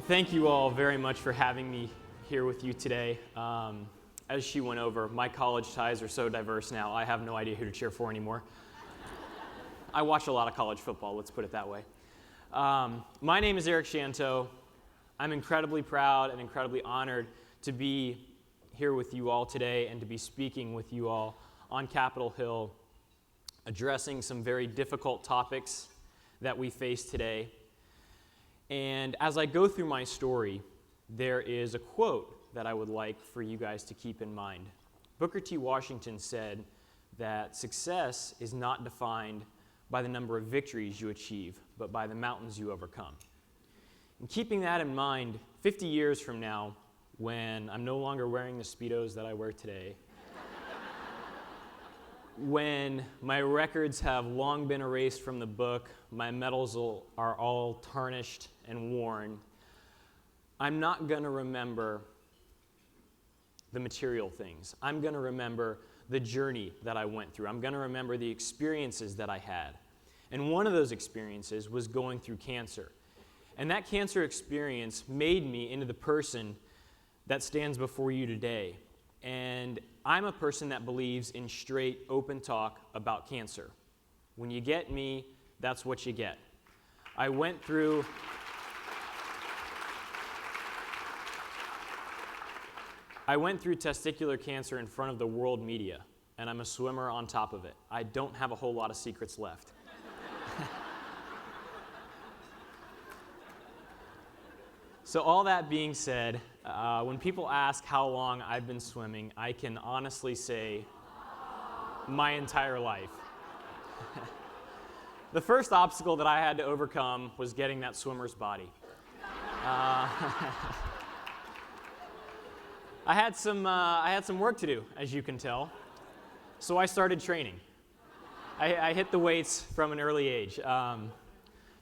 Thank you all very much for having me here with you today. As she went over, my college ties are so diverse now, I have no idea who to cheer for anymore. I watch a lot of college football, let's put it that way. My name is Eric Shanteau. I'm incredibly proud and incredibly honored to be here with you all today and to be speaking with you all on Capitol Hill, addressing some very difficult topics that we face today. And as I go through my story, there is a quote that I would like for you guys to keep in mind. Booker T. Washington said that success is not defined by the number of victories you achieve, but by the mountains you overcome. And keeping that in mind, 50 years from now, when I'm no longer wearing the Speedos that I wear today, when my records have long been erased from the book, my medals are all tarnished and worn, I'm not going to remember the material things. I'm going to remember the journey that I went through. I'm going to remember the experiences that I had. And one of those experiences was going through cancer. And that cancer experience made me into the person that stands before you today. And I'm a person that believes in straight, open talk about cancer. When you get me, that's what you get. I went through testicular cancer in front of the world media, and I'm a swimmer on top of it. I don't have a whole lot of secrets left. So all that being said, when people ask how long I've been swimming, I can honestly say my entire life. The first obstacle that I had to overcome was getting that swimmer's body. I had some work to do, as you can tell, so I started training. I hit the weights from an early age.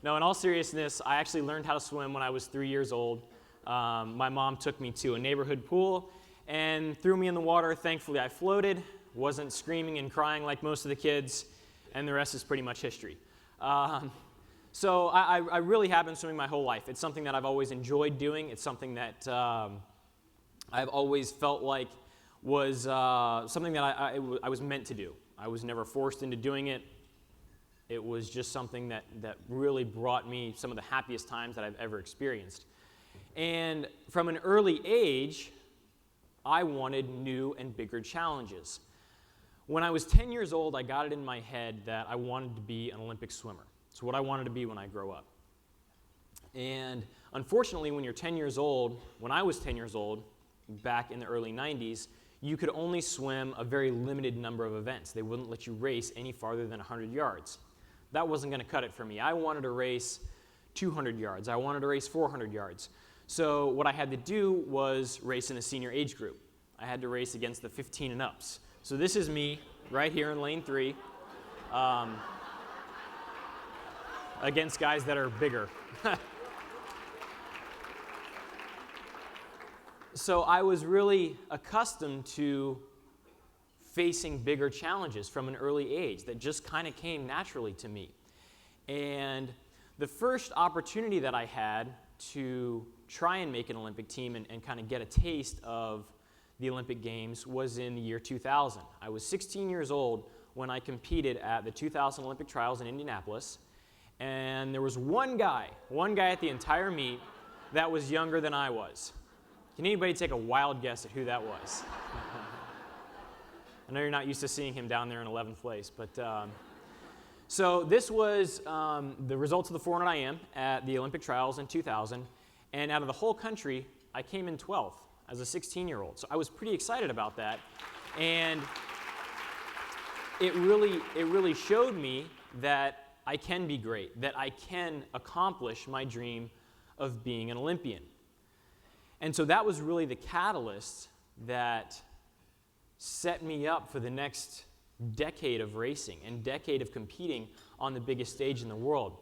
No, in all seriousness, I actually learned how to swim when I was 3 years old. My mom took me to a neighborhood pool and threw me in the water. Thankfully, I floated, wasn't screaming and crying like most of the kids, and the rest is pretty much history. So I really have been swimming my whole life. It's something that I've always enjoyed doing. It's something that I've always felt like was something that I was meant to do. I was never forced into doing it. It was just something that really brought me some of the happiest times that I've ever experienced. And from an early age, I wanted new and bigger challenges. When I was 10 years old, I got it in my head that I wanted to be an Olympic swimmer. It's what I wanted to be when I grow up. And unfortunately, when you're 10 years old, when I was 10 years old, back in the early 90s, you could only swim a very limited number of events. They wouldn't let you race any farther than 100 yards. That wasn't going to cut it for me. I wanted to race 200 yards. I wanted to race 400 yards. So what I had to do was race in the senior age group. I had to race against the 15 and ups. So this is me right here in lane 3 against guys that are bigger. So I was really accustomed to facing bigger challenges from an early age that just kind of came naturally to me. And the first opportunity that I had to try and make an Olympic team and kind of get a taste of the Olympic Games was in the year 2000. I was 16 years old when I competed at the 2000 Olympic Trials in Indianapolis, and there was one guy at the entire meet that was younger than I was. Can anybody take a wild guess at who that was? I know you're not used to seeing him down there in 11th place, but so this was the results of the 400 IM at the Olympic Trials in 2000, and out of the whole country, I came in 12th as a 16-year-old. So I was pretty excited about that, and it really showed me that I can be great, that I can accomplish my dream of being an Olympian. And so that was really the catalyst that set me up for the next decade of racing and decade of competing on the biggest stage in the world.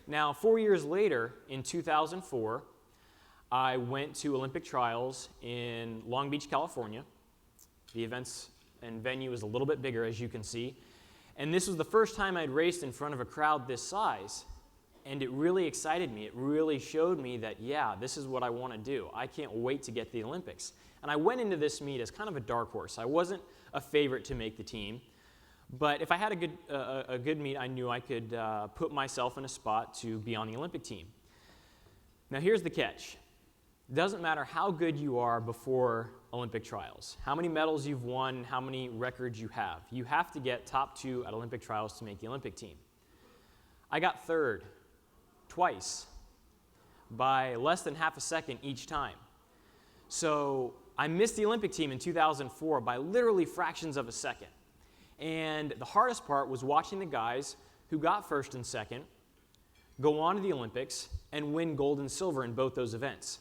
Now, 4 years later, in 2004, I went to Olympic trials in Long Beach, California. The events and venue is a little bit bigger, as you can see. And this was the first time I'd raced in front of a crowd this size. And it really excited me. It really showed me that, yeah, this is what I want to do. I can't wait to get to the Olympics. And I went into this meet as kind of a dark horse. I wasn't a favorite to make the team. But if I had a good meet, I knew I could put myself in a spot to be on the Olympic team. Now here's the catch. It doesn't matter how good you are before Olympic trials, how many medals you've won, how many records you have. You have to get top 2 at Olympic trials to make the Olympic team. I got third twice by less than half a second each time. So I missed the Olympic team in 2004 by literally fractions of a second. And the hardest part was watching the guys who got first and second go on to the Olympics and win gold and silver in both those events.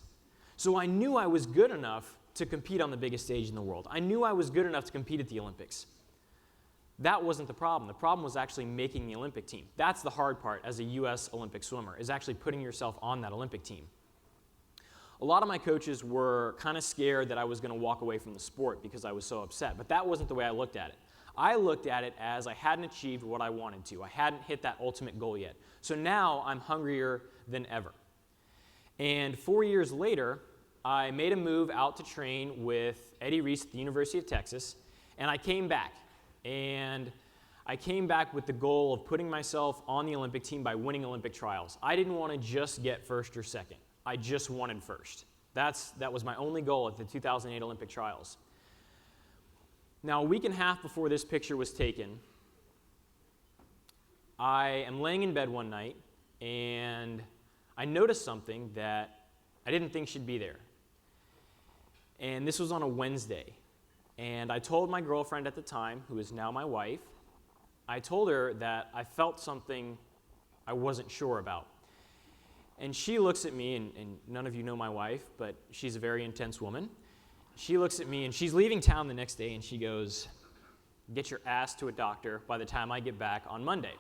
So I knew I was good enough to compete on the biggest stage in the world. I knew I was good enough to compete at the Olympics. That wasn't the problem. The problem was actually making the Olympic team. That's the hard part as a U.S. Olympic swimmer, is actually putting yourself on that Olympic team. A lot of my coaches were kind of scared that I was going to walk away from the sport because I was so upset, but that wasn't the way I looked at it. I looked at it as I hadn't achieved what I wanted to. I hadn't hit that ultimate goal yet. So now I'm hungrier than ever. And 4 years later, I made a move out to train with Eddie Reese at the University of Texas, and I came back. And I came back with the goal of putting myself on the Olympic team by winning Olympic trials. I didn't want to just get first or second. I just wanted first. That was my only goal at the 2008 Olympic trials. Now, a week and a half before this picture was taken, I am laying in bed one night, and I noticed something that I didn't think should be there. And this was on a Wednesday. And I told my girlfriend at the time, who is now my wife, I told her that I felt something I wasn't sure about. And she looks at me, and none of you know my wife, but she's a very intense woman. She looks at me, and she's leaving town the next day, and she goes, "Get your ass to a doctor by the time I get back on Monday."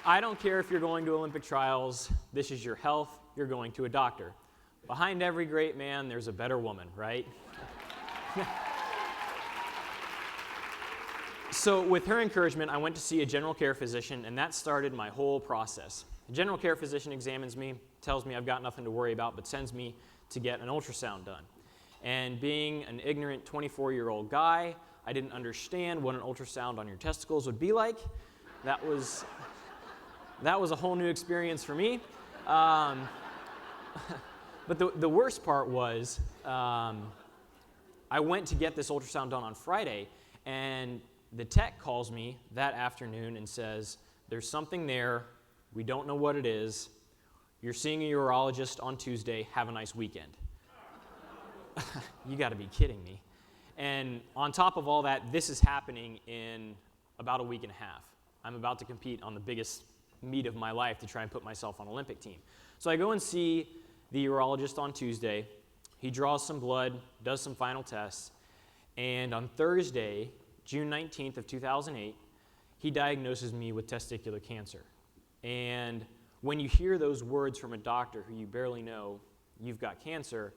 I don't care if you're going to Olympic trials, this is your health, you're going to a doctor. Behind every great man, there's a better woman, right? So with her encouragement, I went to see a general care physician, and that started my whole process. The general care physician examines me, tells me I've got nothing to worry about, but sends me to get an ultrasound done. And being an ignorant 24-year-old guy, I didn't understand what an ultrasound on your testicles would be like. That was a whole new experience for me. But the worst part was I went to get this ultrasound done on Friday, and the tech calls me that afternoon and says, "There's something there. We don't know what it is. You're seeing a urologist on Tuesday. Have a nice weekend." You got to be kidding me. And on top of all that, this is happening in about a week and a half. I'm about to compete on the biggest meet of my life to try and put myself on Olympic team. So I go and see the urologist on Tuesday. He draws some blood, does some final tests, and on Thursday, June 19th of 2008, he diagnoses me with testicular cancer. And when you hear those words from a doctor who you barely know, "You've got cancer,"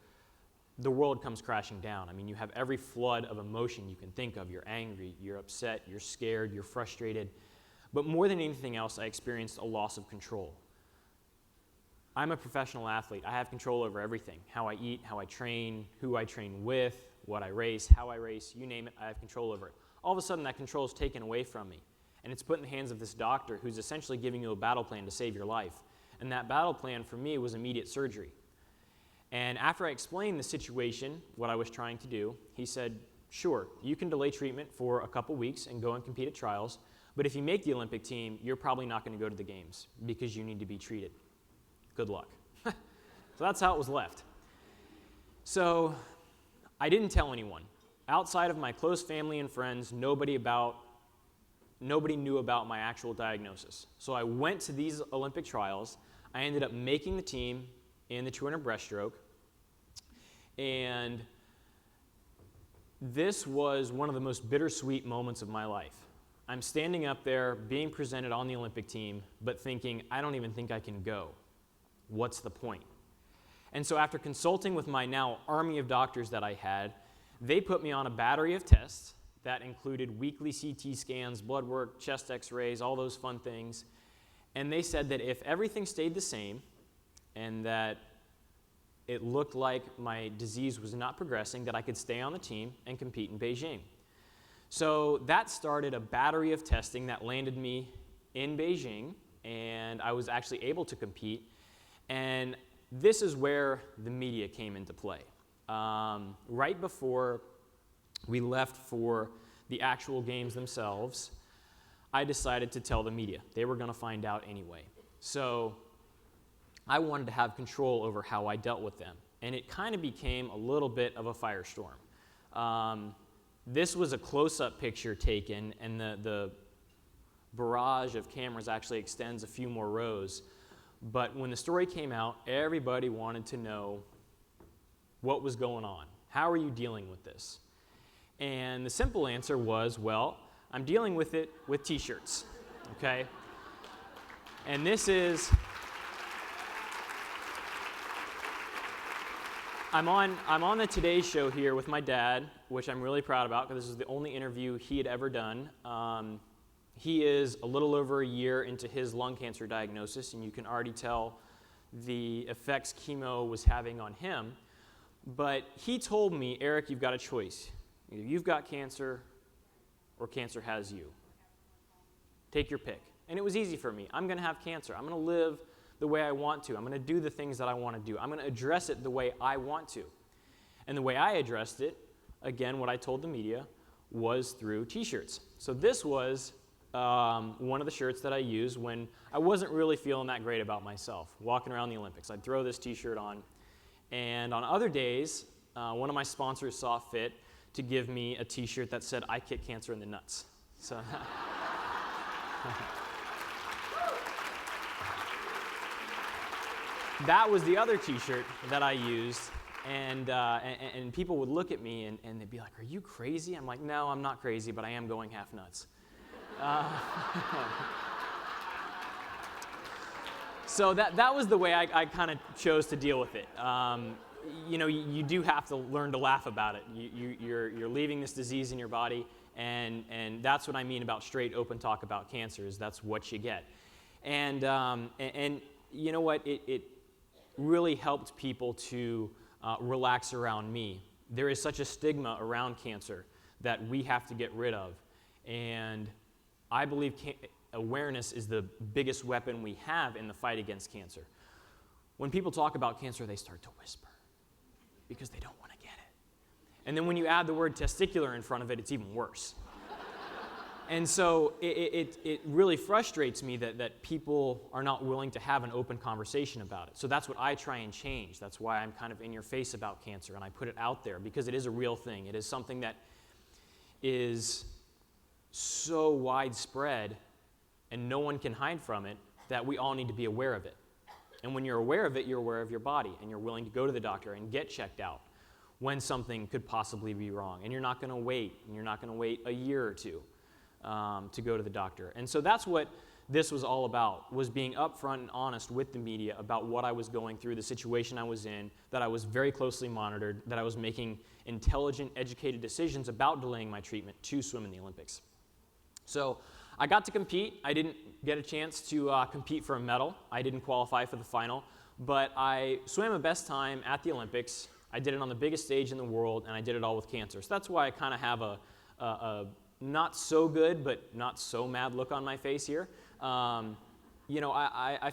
the world comes crashing down. I mean, you have every flood of emotion you can think of. You're angry, you're upset, you're scared, you're frustrated. But more than anything else, I experienced a loss of control. I'm a professional athlete. I have control over everything. How I eat, how I train, who I train with, what I race, how I race, you name it, I have control over it. All of a sudden, that control is taken away from me. And it's put in the hands of this doctor who's essentially giving you a battle plan to save your life. And that battle plan for me was immediate surgery. And after I explained the situation, what I was trying to do, he said, "Sure, you can delay treatment for a couple weeks and go and compete at trials. But if you make the Olympic team, you're probably not going to go to the games because you need to be treated. Good luck." So that's how it was left. So I didn't tell anyone. Outside of my close family and friends, nobody knew about my actual diagnosis. So I went to these Olympic trials. I ended up making the team in the 200 breaststroke. And this was one of the most bittersweet moments of my life. I'm standing up there, being presented on the Olympic team, but thinking, I don't even think I can go. What's the point? And so after consulting with my now army of doctors that I had, They put me on a battery of tests that included weekly CT scans, blood work, chest x-rays, all those fun things. And they said that if everything stayed the same and that it looked like my disease was not progressing, that I could stay on the team and compete in Beijing. So that started a battery of testing that landed me in Beijing, and I was actually able to compete. And this is where the media came into play. Right before we left for the actual games themselves, I decided to tell the media. They were going to find out anyway. So I wanted to have control over how I dealt with them. And it kind of became a little bit of a firestorm. This was a close-up picture taken, and the barrage of cameras actually extends a few more rows. But when the story came out, everybody wanted to know what was going on. How are you dealing with this? And the simple answer was, well, I'm dealing with it with t-shirts, okay? And this is, I'm on the Today Show here with my dad, which I'm really proud about because this is the only interview he had ever done. He is a little over a year into his lung cancer diagnosis, and you can already tell the effects chemo was having on him. But he told me, Eric, you've got a choice. Either you've got cancer or cancer has you. Take your pick. And it was easy for me. I'm going to have cancer. I'm going to live the way I want to. I'm going to do the things that I want to do. I'm going to address it the way I want to. And the way I addressed it, again, what I told the media, was through t-shirts. So this was one of the shirts that I used when I wasn't really feeling that great about myself, walking around the Olympics. I'd throw this t-shirt on. And on other days, one of my sponsors saw fit to give me a t-shirt that said, I kick cancer in the nuts. So that was the other t-shirt that I used. And people would look at me and they'd be like, are you crazy? I'm like, no, I'm not crazy, but I am going half nuts. So that was the way I kind of chose to deal with it. You do have to learn to laugh about it. You're leaving this disease in your body, and that's what I mean about straight open talk about cancer, is that's what you get. And you know what? It really helped people to relax around me. There is such a stigma around cancer that we have to get rid of. And I believe awareness is the biggest weapon we have in the fight against cancer. When people talk about cancer, they start to whisper because they don't want to get it. And then when you add the word testicular in front of it, it's even worse. And so it really frustrates me that people are not willing to have an open conversation about it. So that's what I try and change. That's why I'm kind of in your face about cancer, and I put it out there because it is a real thing. It is something that is so widespread and no one can hide from it that we all need to be aware of it. And when you're aware of it, you're aware of your body, and you're willing to go to the doctor and get checked out when something could possibly be wrong. And you're not going to wait, and you're not going to wait a year or two to go to the doctor. And so that's what this was all about, was being upfront and honest with the media about what I was going through, the situation I was in, that I was very closely monitored, that I was making intelligent, educated decisions about delaying my treatment to swim in the Olympics. So I got to compete. I didn't get a chance to compete for a medal. I didn't qualify for the final, but I swam a best time at the Olympics. I did it on the biggest stage in the world, and I did it all with cancer. So that's why I kind of have a not so good, but not so mad look on my face here. I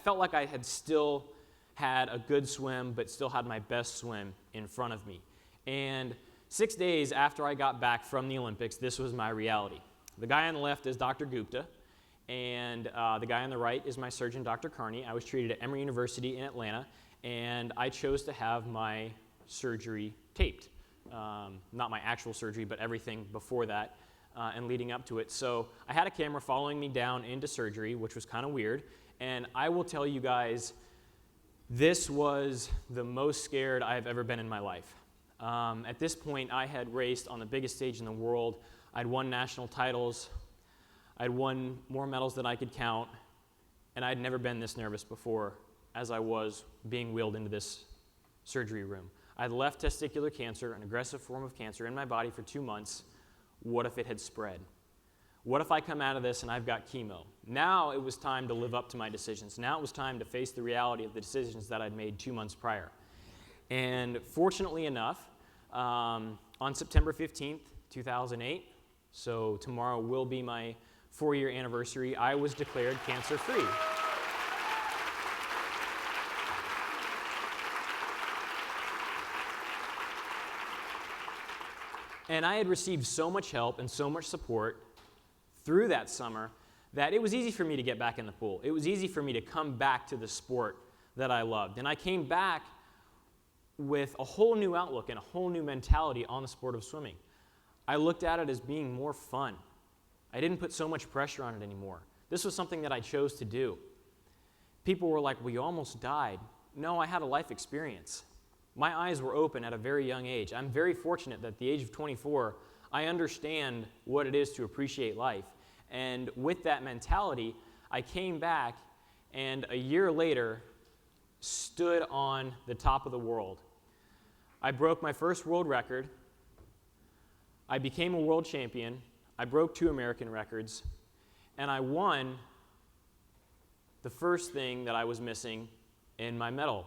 felt like I had still had a good swim, but still had my best swim in front of me. And 6 days after I got back from the Olympics, this was my reality. The guy on the left is Dr. Gupta, and the guy on the right is my surgeon, Dr. Carney. I was treated at Emory University in Atlanta, and I chose to have my surgery taped. Not my actual surgery, but everything before that and leading up to it. So I had a camera following me down into surgery, which was kind of weird. And I will tell you guys, this was the most scared I have ever been in my life. At this point, I had raced on the biggest stage in the world. I'd won national titles. I'd won more medals than I could count. And I'd never been this nervous before as I was being wheeled into this surgery room. I had left testicular cancer, an aggressive form of cancer, in my body for 2 months. What if it had spread? What if I come out of this and I've got chemo? Now it was time to live up to my decisions. Now it was time to face the reality of the decisions that I'd made 2 months prior. And fortunately enough, on September 15th, 2008, so tomorrow will be my 4-year anniversary, I was declared cancer-free. And I had received so much help and so much support through that summer that it was easy for me to get back in the pool. It was easy for me to come back to the sport that I loved. And I came back with a whole new outlook and a whole new mentality on the sport of swimming. I looked at it as being more fun. I didn't put so much pressure on it anymore. This was something that I chose to do. People were like, well, you almost died. No, I had a life experience. My eyes were open at a very young age. I'm very fortunate that at the age of 24, I understand what it is to appreciate life. And with that mentality, I came back and a year later stood on the top of the world. I broke my first world record. I became a world champion. I broke 2 American records. And I won the first thing that I was missing in my medal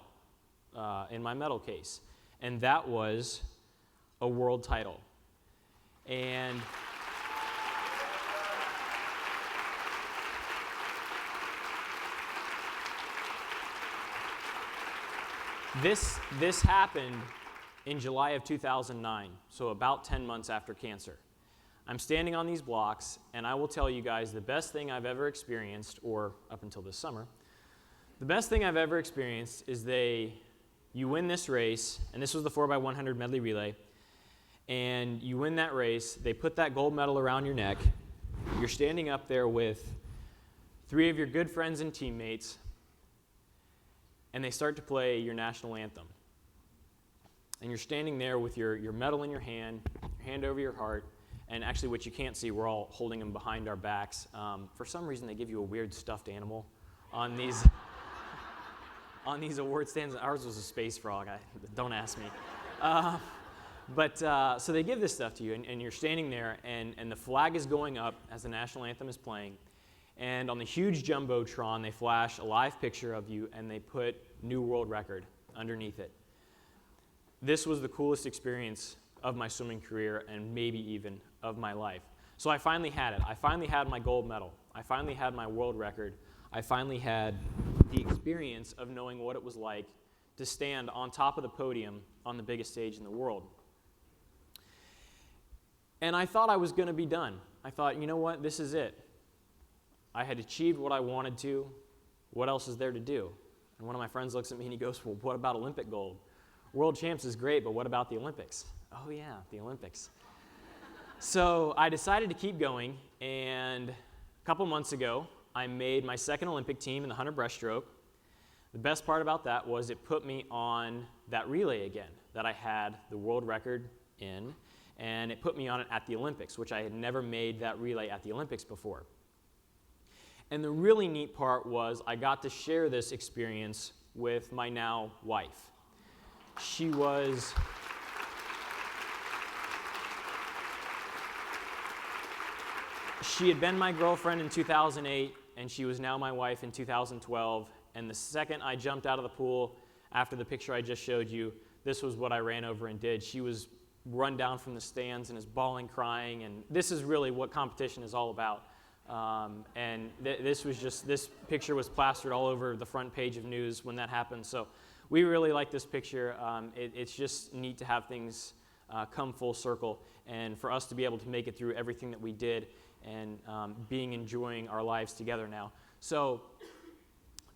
case, and that was a world title. And this happened in July of 2009, so about 10 months after cancer. I'm standing on these blocks, and I will tell you guys the best thing I've ever experienced, or up until this summer, the best thing I've ever experienced is you win this race, and this was the 4x100 medley relay, and you win that race, they put that gold medal around your neck, you're standing up there with 3 of your good friends and teammates, and they start to play your national anthem. And you're standing there with your medal in your hand over your heart, and actually what you can't see, we're all holding them behind our backs. For some reason, they give you a weird stuffed animal on these on these award stands. Ours was a space frog. Don't ask me. So they give this stuff to you, and you're standing there, and the flag is going up as the national anthem is playing. And on the huge jumbotron, they flash a live picture of you, and they put new world record underneath it. This was the coolest experience of my swimming career, and maybe even of my life. So I finally had it. I finally had my gold medal. I finally had my world record. I finally had the experience of knowing what it was like to stand on top of the podium on the biggest stage in the world. And I thought I was going to be done. I thought, you know what, this is it. I had achieved what I wanted to. What else is there to do? And one of my friends looks at me and he goes, well, what about Olympic gold? World champs is great, but what about the Olympics? Oh yeah, the Olympics. So I decided to keep going, and a couple months ago, I made my second Olympic team in the 100 breaststroke. The best part about that was it put me on that relay again that I had the world record in, and it put me on it at the Olympics, which I had never made that relay at the Olympics before. And the really neat part was I got to share this experience with my now wife. She had been my girlfriend in 2008, and she was now my wife in 2012. And the second I jumped out of the pool after the picture I just showed you, this was what I ran over and did. She was run down from the stands and is bawling, crying, and this is really what competition is all about. This picture was plastered all over the front page of news when that happened. So we really like this picture. It's just neat to have things come full circle, and for us to be able to make it through everything that we did, and enjoying our lives together now. So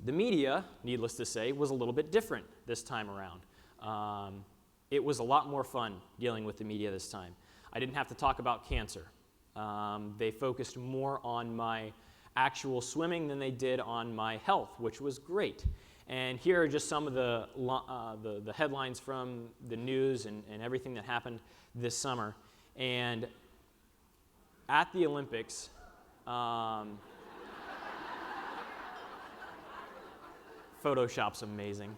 the media, needless to say, was a little bit different this time around. It was a lot more fun dealing with the media this time. I didn't have to talk about cancer. They focused more on my actual swimming than they did on my health, which was great. And here are just some of the headlines from the news and everything that happened this summer. And at the Olympics, Photoshop's amazing.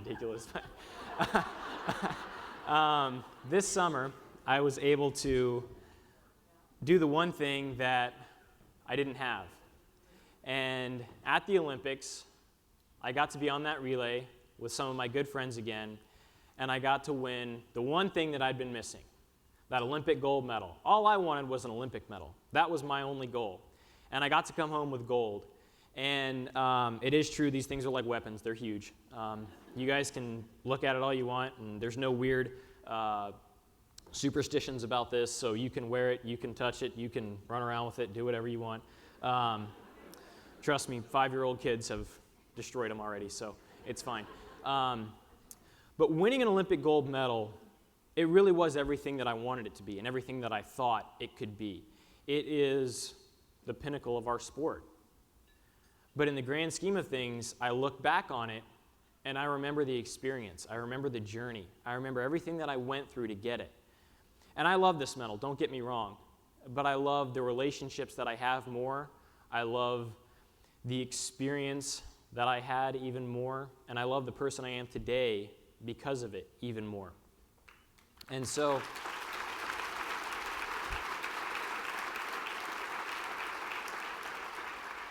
ridiculous. This summer, I was able to do the one thing that I didn't have. And at the Olympics, I got to be on that relay with some of my good friends again, and I got to win the one thing that I'd been missing, that Olympic gold medal. All I wanted was an Olympic medal. That was my only goal. And I got to come home with gold. And it is true, these things are like weapons. They're huge. You guys can look at it all you want, and there's no weird superstitions about this, so you can wear it, you can touch it, you can run around with it, do whatever you want. Trust me, 5-year-old kids have destroyed them already, so it's fine. But winning an Olympic gold medal, it really was everything that I wanted it to be and everything that I thought it could be. It is the pinnacle of our sport. But in the grand scheme of things, I look back on it and I remember the experience. I remember the journey. I remember everything that I went through to get it. And I love this medal, don't get me wrong. But I love the relationships that I have more. I love the experience that I had even more. And I love the person I am today because of it even more. And so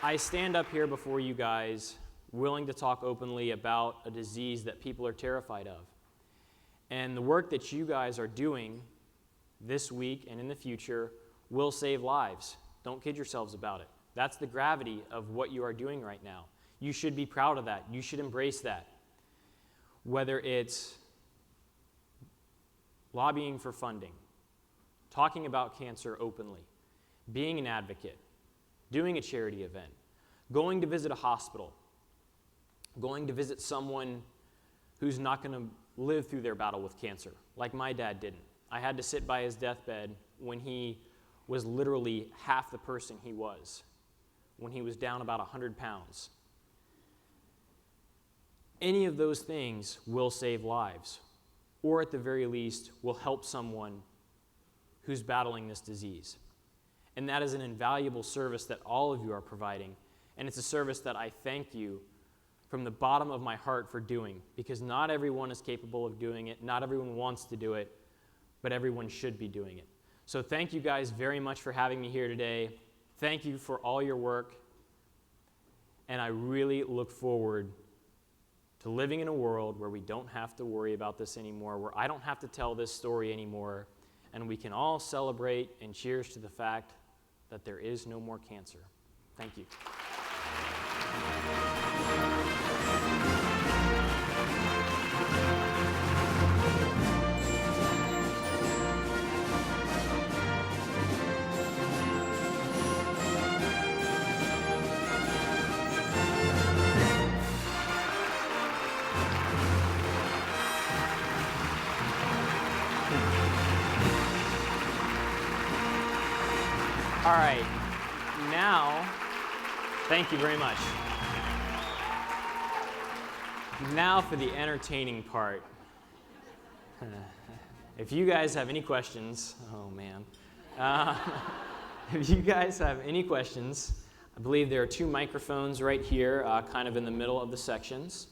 I stand up here before you guys willing to talk openly about a disease that people are terrified of. And the work that you guys are doing this week and in the future will save lives. Don't kid yourselves about it. That's the gravity of what you are doing right now. You should be proud of that. You should embrace that. Whether it's lobbying for funding, talking about cancer openly, being an advocate, doing a charity event, going to visit a hospital, going to visit someone who's not going to live through their battle with cancer, like my dad didn't. I had to sit by his deathbed when he was literally half the person he was, when he was down about 100 pounds. Any of those things will save lives, or at the very least, will help someone who's battling this disease. And that is an invaluable service that all of you are providing, and it's a service that I thank you from the bottom of my heart for doing, because not everyone is capable of doing it, not everyone wants to do it, but everyone should be doing it. So thank you guys very much for having me here today. Thank you for all your work, and I really look forward to living in a world where we don't have to worry about this anymore, where I don't have to tell this story anymore, and we can all celebrate and cheers to the fact that there is no more cancer. Thank you. All right, now, thank you very much. Now for the entertaining part. If you guys have any questions, oh man. If you guys have any questions, I believe there are 2 microphones right here, kind of in the middle of the sections.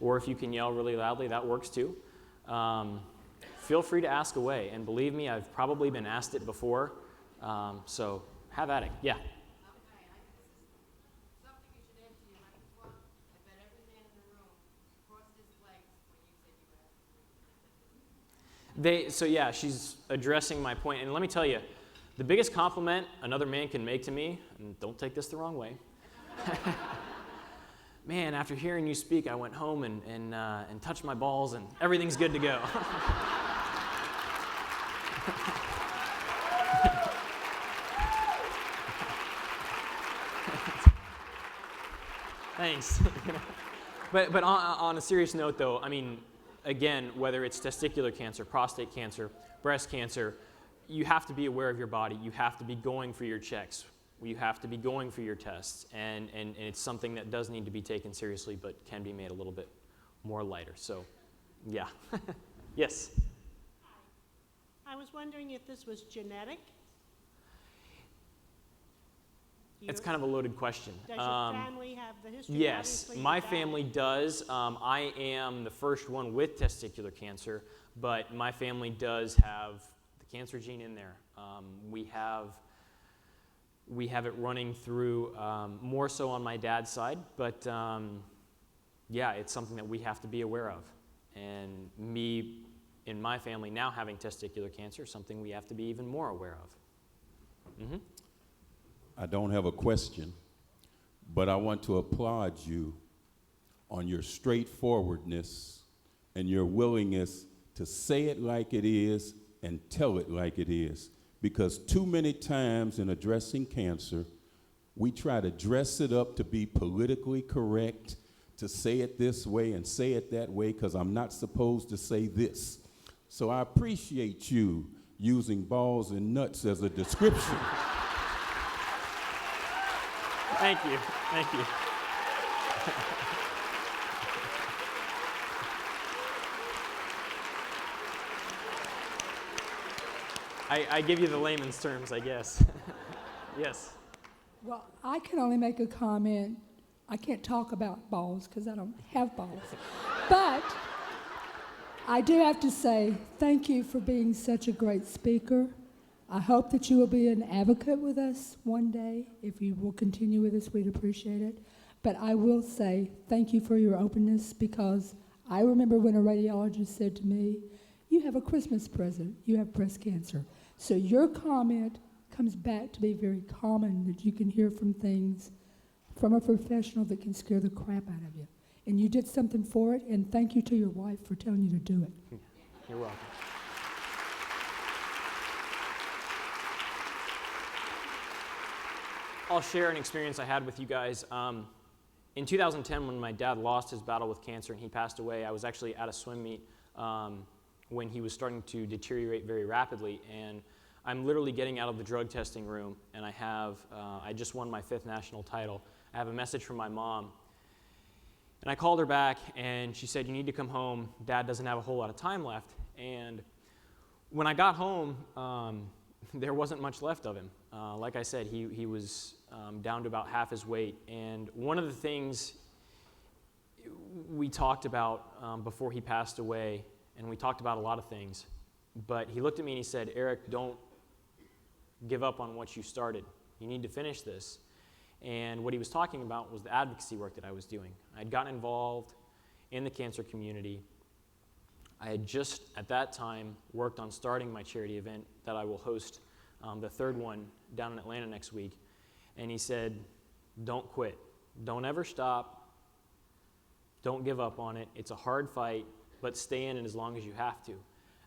Or if you can yell really loudly, that works too. Feel free to ask away. And believe me, I've probably been asked it before. So have at it. Yeah. So yeah, she's addressing my point. And let me tell you, the biggest compliment another man can make to me, and don't take this the wrong way, man, after hearing you speak, I went home and touched my balls, and everything's good to go. Thanks. But on a serious note, though, I mean, again, whether it's testicular cancer, prostate cancer, breast cancer, you have to be aware of your body. You have to be going for your checks. You have to be going for your tests. And it's something that does need to be taken seriously, but can be made a little bit more lighter. So, yeah. Yes? Hi. I was wondering if this was genetic? It's kind of a loaded question. Does your family have the history? Yes, Obviously, my your dad- family does. I am the first one with testicular cancer, but my family does have the cancer gene in there. We have it running through more so on my dad's side, but yeah, it's something that we have to be aware of. And me, in my family, now having testicular cancer is something we have to be even more aware of. Mm-hmm. I don't have a question, but I want to applaud you on your straightforwardness and your willingness to say it like it is and tell it like it is. Because too many times in addressing cancer, we try to dress it up to be politically correct, to say it this way and say it that way because I'm not supposed to say this. So I appreciate you using balls and nuts as a description. Thank you. Thank you. I give you the layman's terms, I guess. Yes. Well, I can only make a comment. I can't talk about balls because I don't have balls. But I do have to say thank you for being such a great speaker. I hope that you will be an advocate with us one day. If you will continue with us, we'd appreciate it. But I will say thank you for your openness, because I remember when a radiologist said to me, "You have a Christmas present. You have breast cancer." So your comment comes back to be very common, that you can hear from things from a professional that can scare the crap out of you. And you did something for it, and thank you to your wife for telling you to do it. You're welcome. I'll share an experience I had with you guys. In 2010, when my dad lost his battle with cancer and he passed away, I was actually at a swim meet when he was starting to deteriorate very rapidly. And I'm literally getting out of the drug testing room, and I just won my 5th national title. I have a message from my mom. And I called her back, and she said, "You need to come home. Dad doesn't have a whole lot of time left." And when I got home, there wasn't much left of him. Like I said, he was down to about half his weight. And one of the things we talked about before he passed away, and we talked about a lot of things, but he looked at me and he said, "Eric, don't give up on what you started. You need to finish this." And what he was talking about was the advocacy work that I was doing. I had gotten involved in the cancer community. I had just, at that time, worked on starting my charity event that I will host, the 3rd one down in Atlanta next week. And he said, "Don't quit. Don't ever stop. Don't give up on it. It's a hard fight, but stay in it as long as you have to."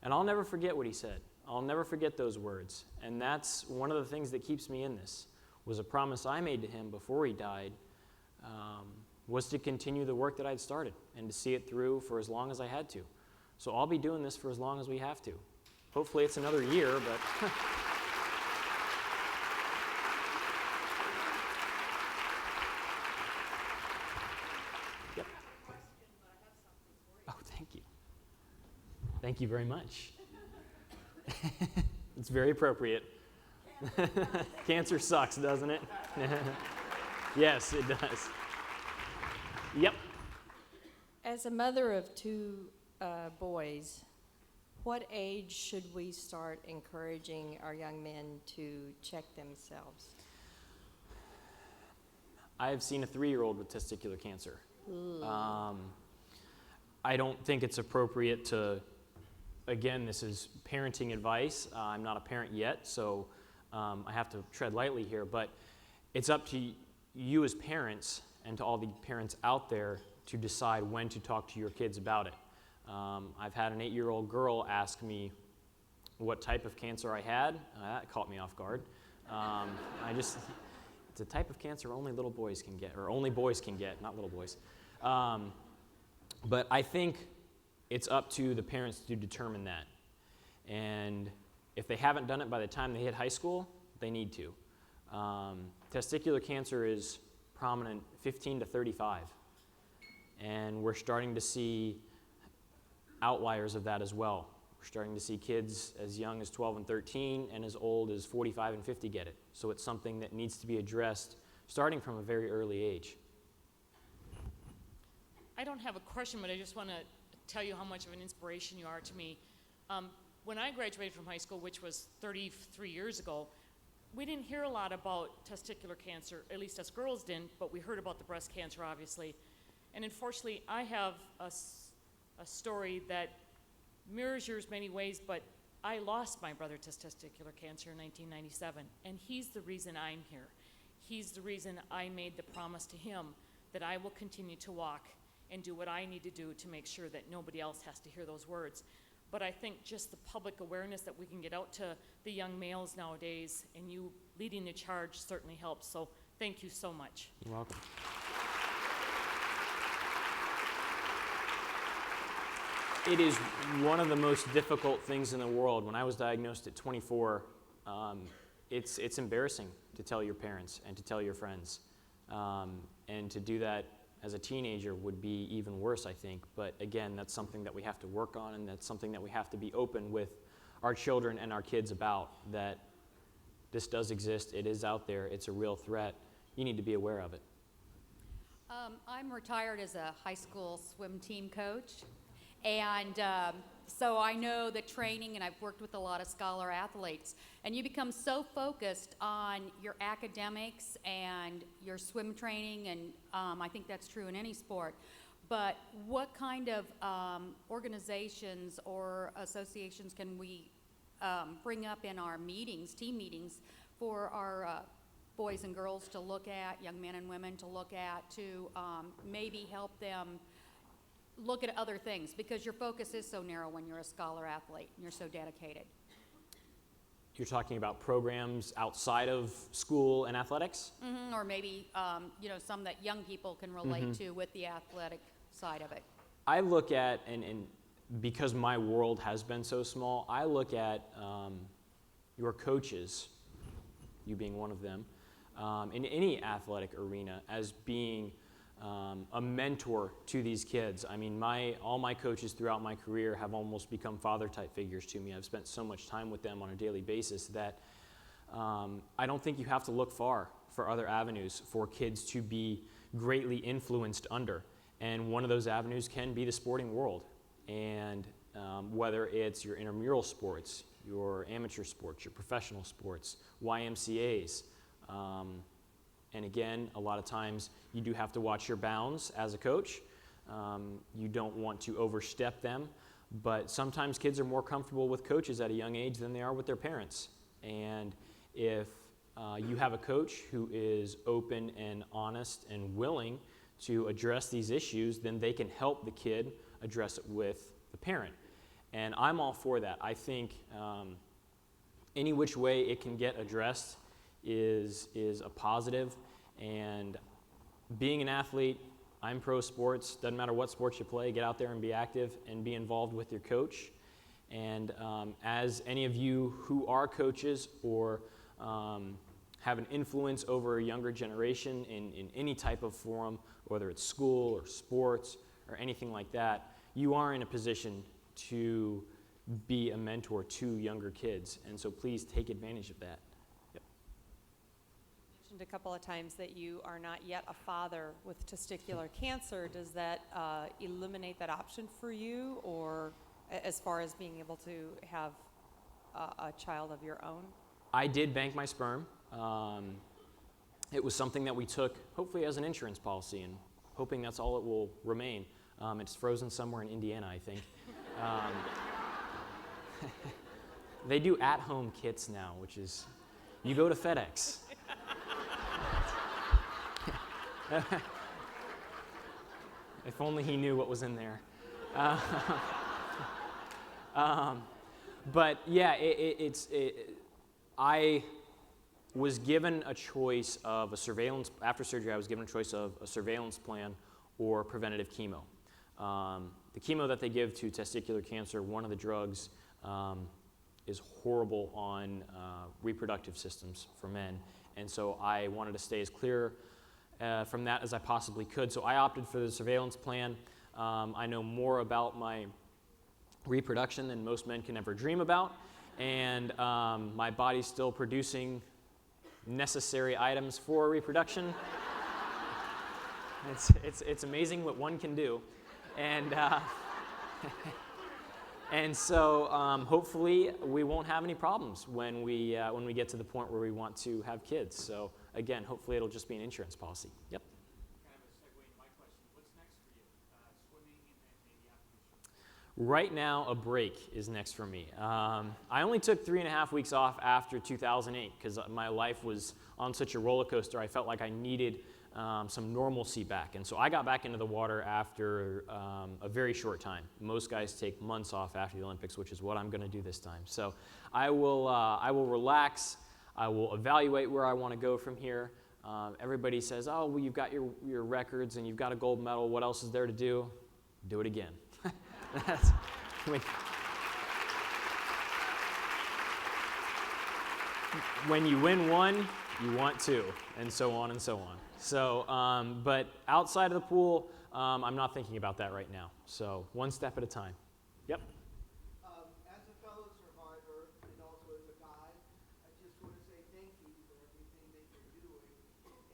And I'll never forget what he said. I'll never forget those words. And that's one of the things that keeps me in this, was a promise I made to him before he died, was to continue the work that I'd started and to see it through for as long as I had to. So I'll be doing this for as long as we have to. Hopefully it's another year, but... Yep. Oh, thank you. Thank you very much. It's very appropriate. Cancer sucks, doesn't it? Yes, it does. Yep. As a mother of 2 boys, what age should we start encouraging our young men to check themselves? I have seen a 3-year-old with testicular cancer. I don't think it's appropriate to, again, this is parenting advice. I'm not a parent yet, so I have to tread lightly here, but it's up to you as parents and to all the parents out there to decide when to talk to your kids about it. I've had an 8-year-old girl ask me what type of cancer I had. That caught me off guard. It's a type of cancer only little boys can get, or only boys can get, not little boys. But I think it's up to the parents to determine that. And if they haven't done it by the time they hit high school, they need to. Testicular cancer is prominent 15 to 35. And we're starting to see outliers of that as well. We're starting to see kids as young as 12 and 13 and as old as 45 and 50 get it. So it's something that needs to be addressed starting from a very early age. I don't have a question, but I just want to tell you how much of an inspiration you are to me. When I graduated from high school, which was 33 years ago, we didn't hear a lot about testicular cancer, at least us girls didn't, but we heard about the breast cancer, obviously. And unfortunately, I have a story that mirrors yours many ways, but I lost my brother to testicular cancer in 1997, and he's the reason I'm here. He's the reason I made the promise to him that I will continue to walk and do what I need to do to make sure that nobody else has to hear those words. But I think just the public awareness that we can get out to the young males nowadays, and you leading the charge certainly helps. So thank you so much. You're welcome. It is one of the most difficult things in the world. When I was diagnosed at 24, it's embarrassing to tell your parents and to tell your friends. And to do that as a teenager would be even worse, I think. But again, that's something that we have to work on, and that's something that we have to be open with our children and our kids about, that this does exist, it is out there, it's a real threat. You need to be aware of it. I'm retired as a high school swim team coach, and so I know the training, and I've worked with a lot of scholar athletes, and you become so focused on your academics and your swim training, and I think that's true in any sport. But what kind of organizations or associations can we bring up in our meetings, team meetings, for our boys and girls to look at, young men and women to look at, to maybe help them look at other things, because your focus is so narrow when you're a scholar athlete and you're so dedicated? You're talking about programs outside of school and athletics? Mm-hmm. Or maybe some that young people can relate to with the athletic side of it. I look at, and because my world has been so small, I look at your coaches, you being one of them, in any athletic arena as being a mentor to these kids. I mean, all my coaches throughout my career have almost become father-type figures to me. I've spent so much time with them on a daily basis that I don't think you have to look far for other avenues for kids to be greatly influenced under. And one of those avenues can be the sporting world. And whether it's your intramural sports, your amateur sports, your professional sports, YMCAs, and again, a lot of times you do have to watch your bounds as a coach. You don't want to overstep them, but sometimes kids are more comfortable with coaches at a young age than they are with their parents. And if you have a coach who is open and honest and willing to address these issues, then they can help the kid address it with the parent. And I'm all for that. I think any which way it can get addressed is a positive. And being an athlete, I'm pro sports, doesn't matter what sports you play, get out there and be active and be involved with your coach. And as any of you who are coaches or have an influence over a younger generation in any type of forum, whether it's school or sports or anything like that, you are in a position to be a mentor to younger kids. And so please take advantage of that. A couple of times that you are not yet a father with testicular cancer. Does that eliminate that option for you, or as far as being able to have a child of your own? I did bank my sperm. It was something that we took hopefully as an insurance policy, and hoping that's all it will remain. It's frozen somewhere in Indiana, I think. They do at-home kits now, which is, you go to FedEx. If only he knew what was in there. But yeah, I was given a choice of a surveillance, after surgery I was given a choice of a surveillance plan or preventative chemo. The chemo that they give to testicular cancer, one of the drugs, is horrible on reproductive systems for men. And so I wanted to stay as clear from that as I possibly could. So I opted for the surveillance plan. I know more about my reproduction than most men can ever dream about. And my body's still producing necessary items for reproduction. It's amazing what one can do. And, and so hopefully we won't have any problems when we get to the point where we want to have kids. So again, hopefully it'll just be an insurance policy. Yep. Kind of a segue into my question. What's next for you? Swimming and then maybe after. Right now, a break is next for me. I only took 3.5 weeks off after 2008 because my life was on such a roller coaster. I felt like I needed some normalcy back. And so I got back into the water after a very short time. Most guys take months off after the Olympics, which is what I'm going to do this time. So I will relax. I will evaluate where I want to go from here. Everybody says, oh, well, you've got your records and you've got a gold medal. What else is there to do? Do it again. That's when you win one, you want two, and so on and so on. So, but outside of the pool, I'm not thinking about that right now. So, one step at a time. Yep. As a fellow survivor and also as a guy, I just want to say thank you for everything that you're doing.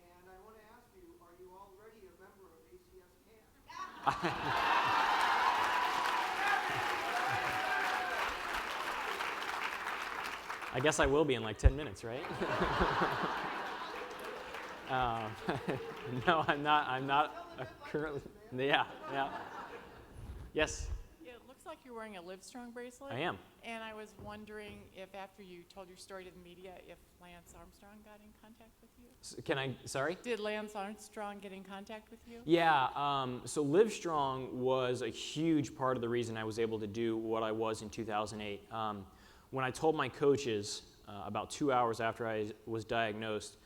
And I want to ask you, are you already a member of ACS camp? I guess I will be in like 10 minutes, right? No, I'm not currently. Yeah. Yes, Yeah, it looks like you're wearing a Livestrong bracelet. I am. And I was wondering if after you told your story to the media, if Lance Armstrong got in contact with you? Sorry? Did Lance Armstrong get in contact with you? Yeah, so Livestrong was a huge part of the reason I was able to do what I was in 2008. When I told my coaches about 2 hours after I was diagnosed,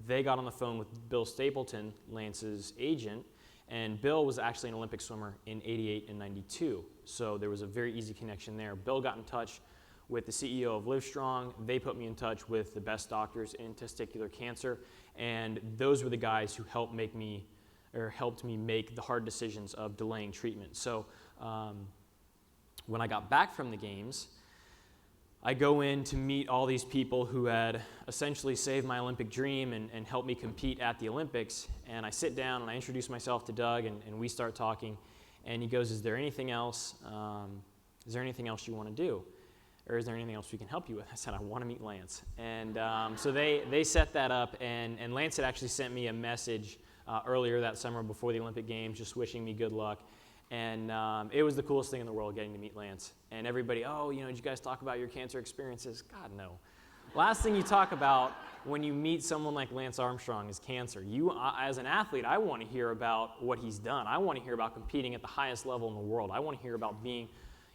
they got on the phone with Bill Stapleton, Lance's agent, and Bill was actually an Olympic swimmer in '88 and '92. So there was a very easy connection there. Bill got in touch with the CEO of Livestrong. They put me in touch with the best doctors in testicular cancer, and those were the guys who helped me make the hard decisions of delaying treatment. So when I got back from the games, I go in to meet all these people who had essentially saved my Olympic dream and helped me compete at the Olympics. And I sit down and I introduce myself to Doug, and we start talking. And he goes, is there anything else? Is there anything else you want to do? Or is there anything else we can help you with? I said, I want to meet Lance. And so they set that up. And Lance had actually sent me a message earlier that summer before the Olympic Games, just wishing me good luck. And it was the coolest thing in the world getting to meet Lance. And everybody, oh, did you guys talk about your cancer experiences? God, no. Last thing you talk about when you meet someone like Lance Armstrong is cancer. As an athlete, I want to hear about what he's done. I want to hear about competing at the highest level in the world. I want to hear about being,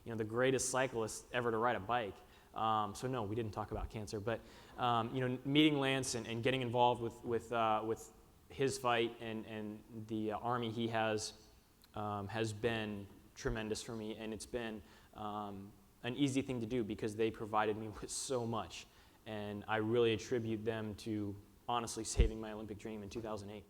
the greatest cyclist ever to ride a bike. So no, we didn't talk about cancer. But meeting Lance and getting involved with his fight and the army he has been tremendous for me, and it's been an easy thing to do because they provided me with so much, and I really attribute them to honestly saving my Olympic dream in 2008.